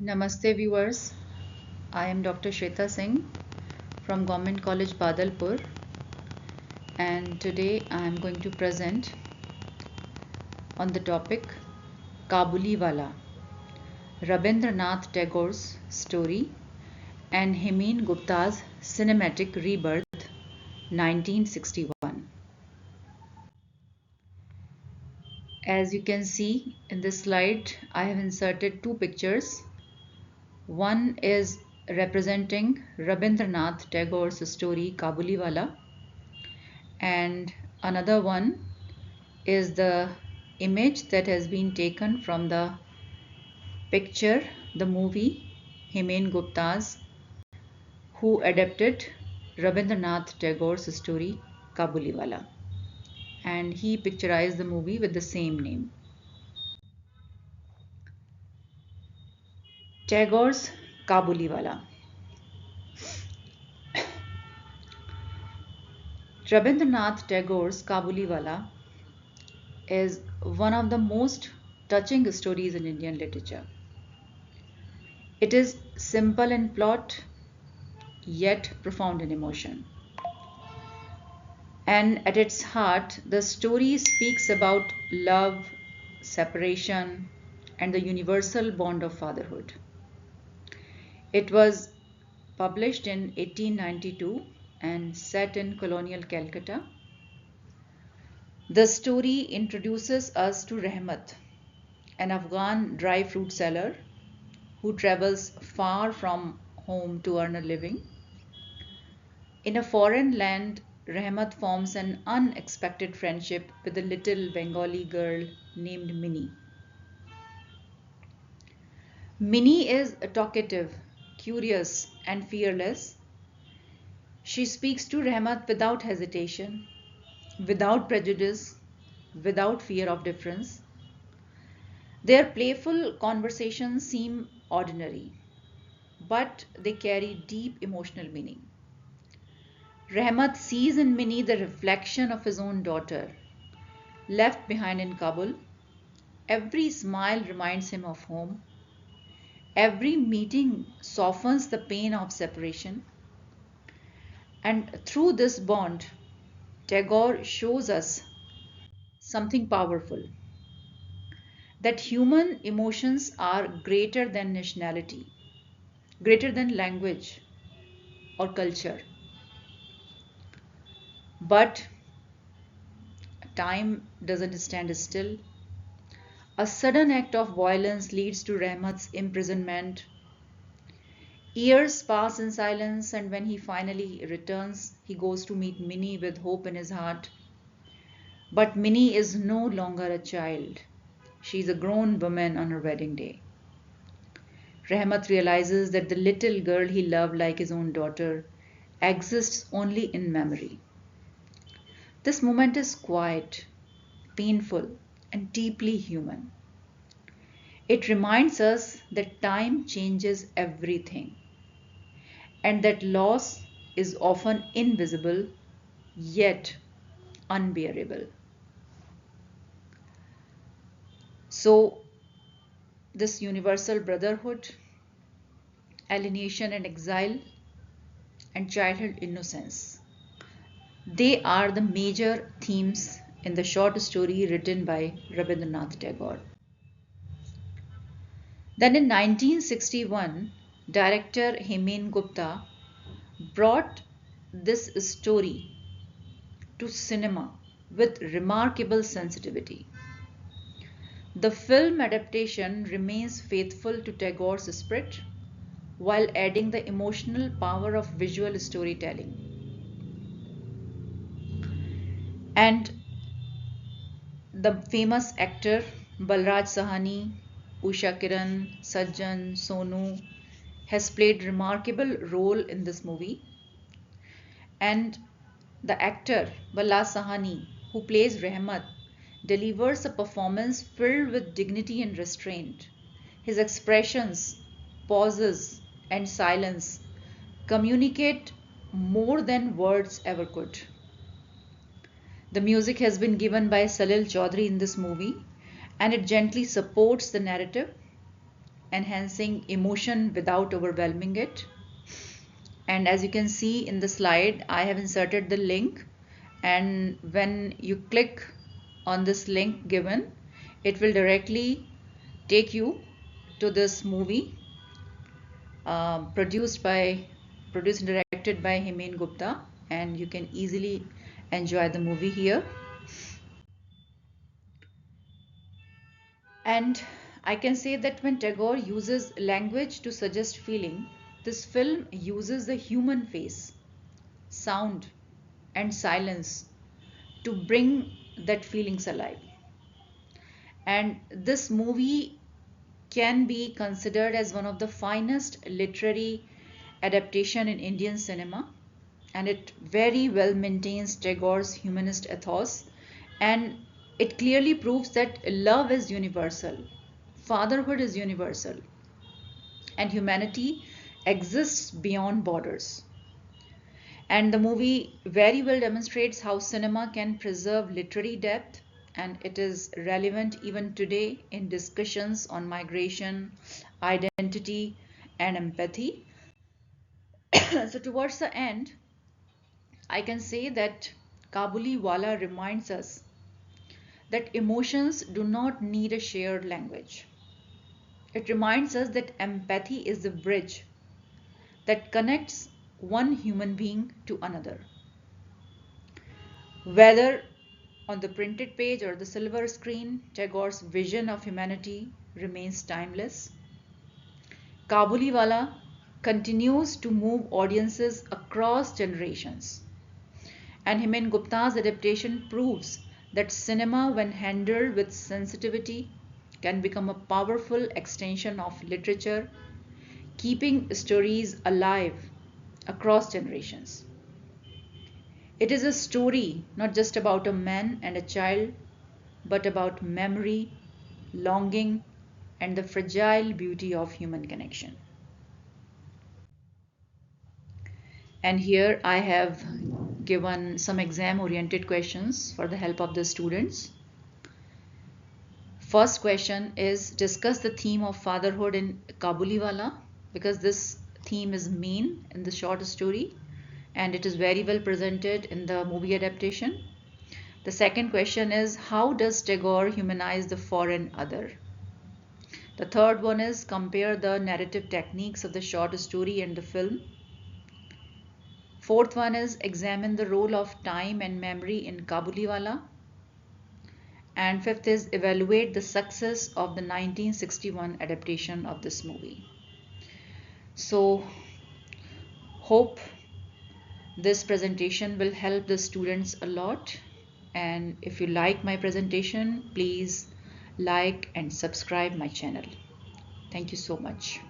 Namaste viewers, I am Dr. Shweta Singh from Government College Badalpur, and today I am going to present on the topic Kabuliwala, Rabindranath Tagore's story and Hemen Gupta's cinematic rebirth 1961. As you can see in this slide, I have inserted two pictures. One is representing Rabindranath Tagore's story Kabuliwala, and another one is the image that has been taken from the picture, the movie Hemen Gupta's, who adapted Rabindranath Tagore's story Kabuliwala, and he picturized the movie with the same name. Tagore's Kabuliwala. Rabindranath Tagore's Kabuliwala is one of the most touching stories in Indian literature. It is simple in plot, yet profound in emotion. And at its heart, the story speaks about love, separation, and the universal bond of fatherhood. It was published in 1892 and set in colonial Calcutta. The story introduces us to Rahmat, an Afghan dry fruit seller who travels far from home to earn a living. In a foreign land, Rahmat forms an unexpected friendship with a little Bengali girl named Minnie. Minnie is talkative, curious, and fearless. She speaks to Rahmat without hesitation, without prejudice, without fear of difference. Their playful conversations seem ordinary, but they carry deep emotional meaning. Rahmat sees in Minnie the reflection of his own daughter, left behind in Kabul. Every smile reminds him of home. Every meeting softens the pain of separation. And through this bond, Tagore shows us something powerful, that human emotions are greater than nationality, greater than language or culture. But time doesn't stand still. A sudden act of violence leads to Rahmat's imprisonment. Years pass in silence, and when he finally returns, he goes to meet Minnie with hope in his heart. But Minnie is no longer a child. She is a grown woman on her wedding day. Rahmat realizes that the little girl he loved like his own daughter exists only in memory. This moment is quiet, painful, and deeply human. It reminds us that time changes everything and that loss is often invisible yet unbearable. So, this universal brotherhood, alienation and exile, and childhood innocence, they are the major themes in the short story written by Rabindranath Tagore. Then in 1961, director Hemen Gupta brought this story to cinema with remarkable sensitivity. The film adaptation remains faithful to Tagore's spirit while adding the emotional power of visual storytelling. And the famous actor Balraj Sahani, Usha Kiran, Sajjan, Sonu has played remarkable role in this movie. And the actor Balraj Sahani, who plays Rahmat, delivers a performance filled with dignity and restraint. His expressions, pauses, and silence communicate more than words ever could. The music has been given by Salil Chaudhary in this movie, and it gently supports the narrative. enhancing emotion without overwhelming it. And as you can see in the slide, I have inserted the link, and when you click on this link given, it will directly take you to this movie produced and directed by Hemen Gupta, and you can easily enjoy the movie here. And I can say that when Tagore uses language to suggest feeling, this film uses the human face, sound, and silence to bring that feelings alive. And this movie can be considered as one of the finest literary adaptation in Indian cinema, and it very well maintains Tagore's humanist ethos, and it clearly proves that love is universal, fatherhood is universal, and humanity exists beyond borders. And the movie very well demonstrates how cinema can preserve literary depth, and it is relevant even today in discussions on migration, identity, and empathy. So, towards the end, I can say that Kabuliwala reminds us that emotions do not need a shared language. It reminds us that empathy is the bridge that connects one human being to another. Whether on the printed page or the silver screen, Tagore's vision of humanity remains timeless. Kabuliwala continues to move audiences across generations, and Hemen Gupta's adaptation proves that cinema, when handled with sensitivity, can become a powerful extension of literature, keeping stories alive across generations. It is a story not just about a man and a child, but about memory, longing, and the fragile beauty of human connection. And here I have given some exam oriented questions for the help of the students. First question is, discuss the theme of fatherhood in Kabuliwala, because this theme is main in the short story and it is very well presented in the movie adaptation. The second question is, how does Tagore humanize the foreign other? The third one is, compare the narrative techniques of the short story and the film. Fourth one is, examine the role of time and memory in Kabuliwala. And fifth is, evaluate the success of the 1961 adaptation of this movie. So, hope this presentation will help the students a lot. And if you like my presentation, please like and subscribe my channel. Thank you so much.